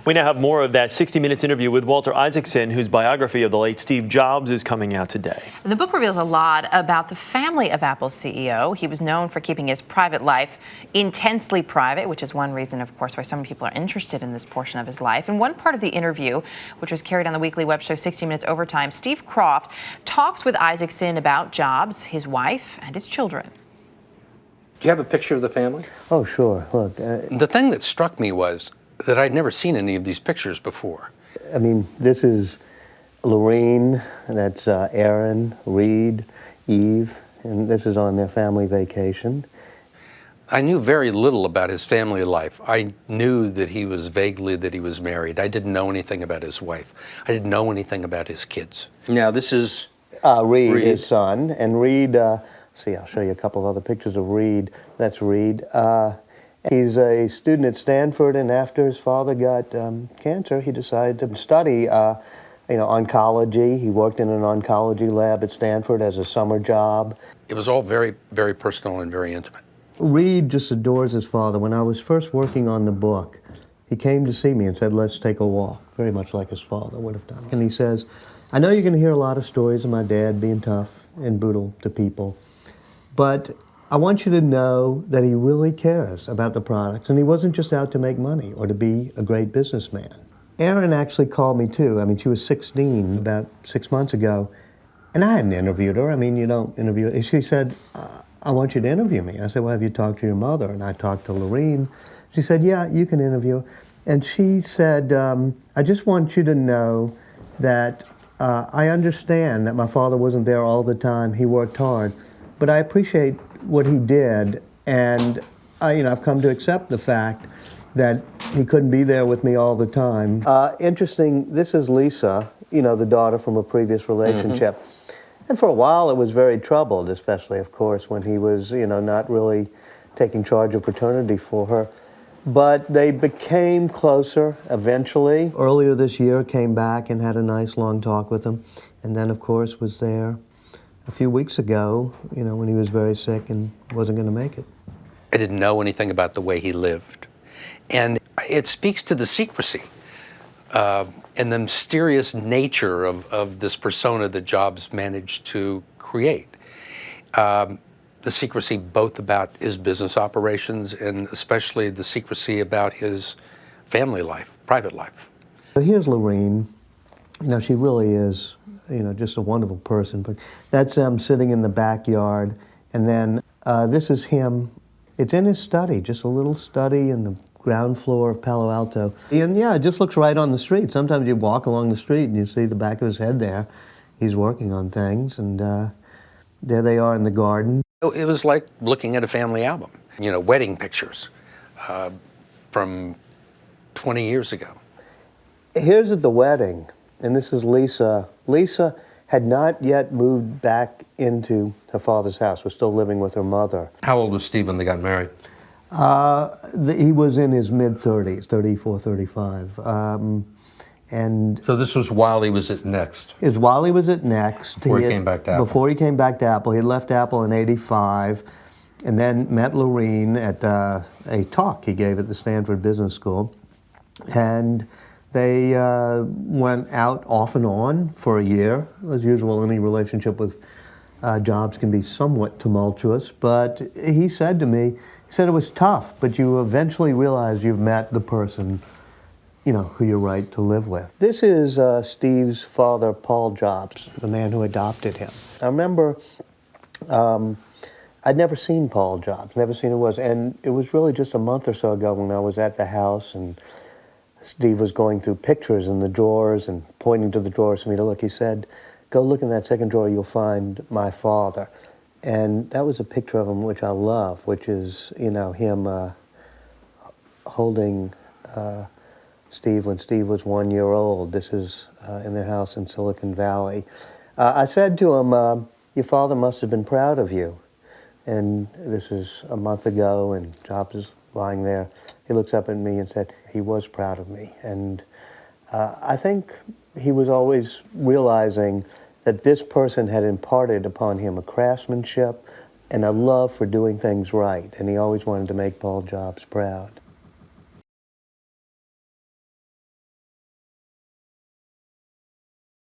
We now have more of that 60 Minutes interview with Walter Isaacson, whose biography of the late Steve Jobs is coming out today. The book reveals a lot about the family of Apple's CEO. He was known for keeping his private life intensely private, which is one reason, of course, why some people are interested in this portion of his life. In one part of the interview, which was carried on the weekly web show 60 Minutes Overtime, Steve Kroft talks with Isaacson about Jobs, his wife, and his children. Do you have a picture of the family? Oh, sure. Look. The thing that struck me was that I'd never seen any of these pictures before. I mean, this is Lorene, and that's Aaron, Reed, Eve, and this is on their family vacation. I knew very little about his family life. I knew that he was married. I didn't know anything about his wife. I didn't know anything about his kids. Now, this is Reed, his son, and Reed, see, I'll show you a couple of other pictures of Reed. That's Reed. He's a student at Stanford, and after his father got cancer, he decided to study oncology. He worked in an oncology lab at Stanford as a summer job. It was all very, very personal and very intimate. Reed just adores his father. When I was first working on the book, he came to see me and said, let's take a walk, very much like his father would have done. And he says, I know you're going to hear a lot of stories of my dad being tough and brutal to people, but I want you to know that he really cares about the products, and he wasn't just out to make money or to be a great businessman. Erin actually called me too. I mean, she was 16 about 6 months ago, and I hadn't interviewed her. I mean, you don't interview. She said, I want you to interview me. I said, well, have you talked to your mother? And I talked to Lorene. She said, yeah, you can interview her. And she said, I just want you to know that I understand that my father wasn't there all the time. He worked hard, but I appreciate what he did, and I've come to accept the fact that he couldn't be there with me all the time. Interesting, this is Lisa, the daughter from a previous relationship. Mm-hmm. And for a while it was very troubled, especially, of course, when he was, not really taking charge of paternity for her. But they became closer eventually. Earlier this year, came back and had a nice long talk with him, and then, of course, was there a few weeks ago, when he was very sick and wasn't going to make it. I didn't know anything about the way he lived. And it speaks to the secrecy and the mysterious nature of this persona that Jobs managed to create. The secrecy both about his business operations and especially the secrecy about his family life, private life. So here's Lorene. She really is just a wonderful person. But that's sitting in the backyard. And then this is him. It's in his study, just a little study in the ground floor of Palo Alto. And yeah, it just looks right on the street. Sometimes you walk along the street and you see the back of his head there. He's working on things, and there they are in the garden. It was like looking at a family album, wedding pictures from 20 years ago. Here's at the wedding. And this is Lisa. Lisa had not yet moved back into her father's house, was still living with her mother. How old was Steve when they got married? He was in his mid-30s, 34, 35. And so this was while he was at Next? It was while he was at Next. Before he came back to Apple? Before he came back to Apple. He had left Apple in '85 and then met Lorene at a talk he gave at the Stanford Business School. And they went out off and on for a year. As usual, any relationship with Jobs can be somewhat tumultuous, but he said to me, it was tough, but you eventually realize you've met the person, who you're right to live with. This is Steve's father, Paul Jobs, the man who adopted him. I remember I'd never seen Paul Jobs, never seen who it was, and it was really just a month or so ago when I was at the house and Steve was going through pictures in the drawers and pointing to the drawers for me to look. He said, go look in that second drawer, you'll find my father. And that was a picture of him which I love, which is, him holding Steve when Steve was 1 year old. This is in their house in Silicon Valley. I said to him, your father must have been proud of you. And this is a month ago, and Jobs is lying there. He looks up at me and said, he was proud of me. And I think he was always realizing that this person had imparted upon him a craftsmanship and a love for doing things right. And he always wanted to make Paul Jobs proud.